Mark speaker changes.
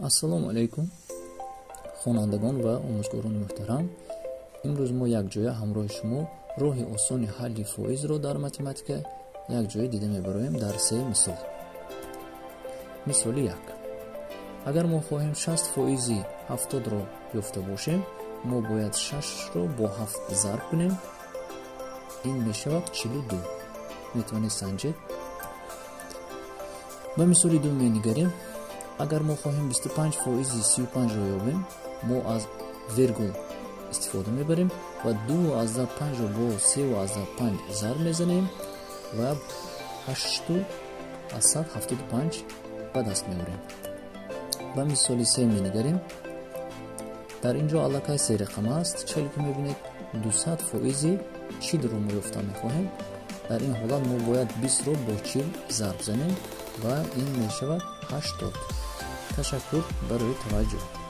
Speaker 1: ассалому алайкум хонандагон ва омӯзгорони муҳтарам. имрӯз мо якҷоя ҳамроҳи шумо роҳи осони ҳалли фоизро дар математика якҷоя дида мебароем дар се мисол. Мисоли 1. агар мо хоҳем 60 фоизи 70ро ёфта бошем, мо бояд 6ро бо 7 зарб кунем. ин мешавад 42. метавонед санҷед. ба мисоли дум менигарем. агар мо хоҳем 25 фоизи 35ро ёбем, мо аз вергул истифода мебарем ва 2/5ро бо 3/5 зарб мезанем ва 8/175 ба даст меорем. ба мисоли 3 менигарем. дар инҷо аллакай се рақам аст, чале ки мебинед 200 фоизи 40ро мо ёфта мехоҳем. дар ин ҳолат мо бояд 20ро бо 40 зарб занем ва ин мешавад 80. ташаккур барои таваҷҷӯҳ.